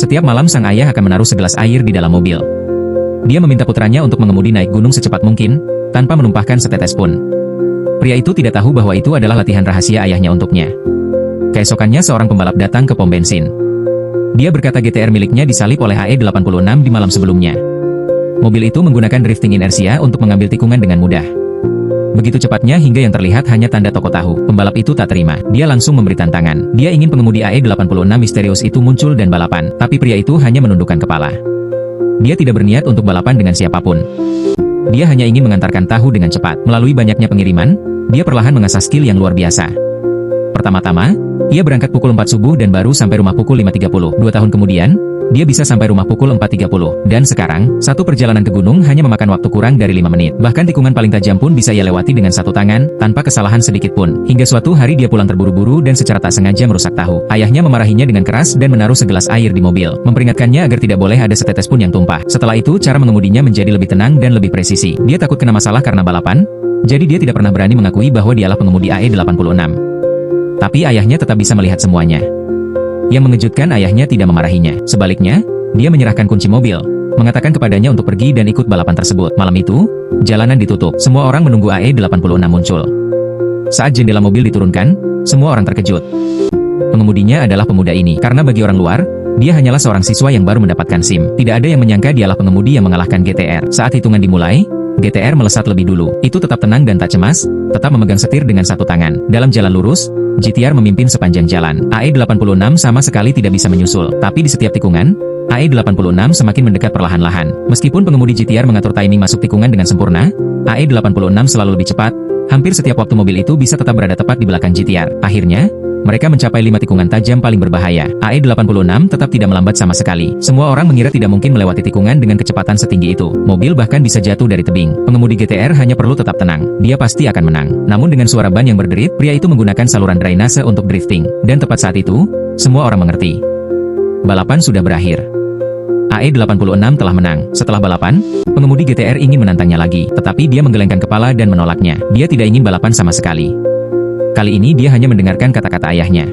Setiap malam sang ayah akan menaruh segelas air di dalam mobil. Dia meminta putranya untuk mengemudi naik gunung secepat mungkin, tanpa menumpahkan setetes pun. Pria itu tidak tahu bahwa itu adalah latihan rahasia ayahnya untuknya. Keesokannya seorang pembalap datang ke pom bensin. Dia berkata GTR miliknya disalip oleh AE86 di malam sebelumnya. Mobil itu menggunakan drifting inersia untuk mengambil tikungan dengan mudah. Begitu cepatnya hingga yang terlihat hanya tanda toko tahu. Pembalap itu tak terima. Dia langsung memberi tantangan. Dia ingin pengemudi AE86 misterius itu muncul dan balapan. Tapi pria itu hanya menundukkan kepala. Dia tidak berniat untuk balapan dengan siapapun. Dia hanya ingin mengantarkan tahu dengan cepat. Melalui banyaknya pengiriman, dia perlahan mengasah skill yang luar biasa. Pertama-tama, ia berangkat pukul 4 subuh dan baru sampai rumah pukul 5.30. 2 tahun kemudian, dia bisa sampai rumah pukul 4.30. Dan sekarang, satu perjalanan ke gunung hanya memakan waktu kurang dari 5 menit. Bahkan tikungan paling tajam pun bisa ia lewati dengan satu tangan, tanpa kesalahan sedikit pun. Hingga suatu hari dia pulang terburu-buru dan secara tak sengaja merusak tahu. Ayahnya memarahinya dengan keras dan menaruh segelas air di mobil, memperingatkannya agar tidak boleh ada setetes pun yang tumpah. Setelah itu, cara mengemudinya menjadi lebih tenang dan lebih presisi. Dia takut kena masalah karena balapan, jadi dia tidak pernah berani mengakui bahwa dialah pengemudi AE86. Tapi ayahnya tetap bisa melihat semuanya. Yang mengejutkan, ayahnya tidak memarahinya. Sebaliknya, dia menyerahkan kunci mobil, mengatakan kepadanya untuk pergi dan ikut balapan tersebut. Malam itu, jalanan ditutup. Semua orang menunggu AE86 muncul. Saat jendela mobil diturunkan, semua orang terkejut. Pengemudinya adalah pemuda ini. Karena bagi orang luar, dia hanyalah seorang siswa yang baru mendapatkan SIM. Tidak ada yang menyangka dialah pengemudi yang mengalahkan GTR. Saat hitungan dimulai, GTR melesat lebih dulu. Itu tetap tenang dan tak cemas, tetap memegang setir dengan satu tangan. Dalam jalan lurus, GTR memimpin sepanjang jalan. AE86 sama sekali tidak bisa menyusul. Tapi di setiap tikungan, AE86 semakin mendekat perlahan-lahan. Meskipun pengemudi GTR mengatur timing masuk tikungan dengan sempurna, AE86 selalu lebih cepat. Hampir setiap waktu mobil itu bisa tetap berada tepat di belakang GTR. Akhirnya, mereka mencapai 5 tikungan tajam paling berbahaya. AE86 tetap tidak melambat sama sekali. Semua orang mengira tidak mungkin melewati tikungan dengan kecepatan setinggi itu. Mobil bahkan bisa jatuh dari tebing. Pengemudi GTR hanya perlu tetap tenang. Dia pasti akan menang. Namun dengan suara ban yang berderit, pria itu menggunakan saluran drainase untuk drifting. Dan tepat saat itu, semua orang mengerti. Balapan sudah berakhir. AE86 telah menang. Setelah balapan, pengemudi GTR ingin menantangnya lagi. Tetapi dia menggelengkan kepala dan menolaknya. Dia tidak ingin balapan sama sekali. Kali ini dia hanya mendengarkan kata-kata ayahnya.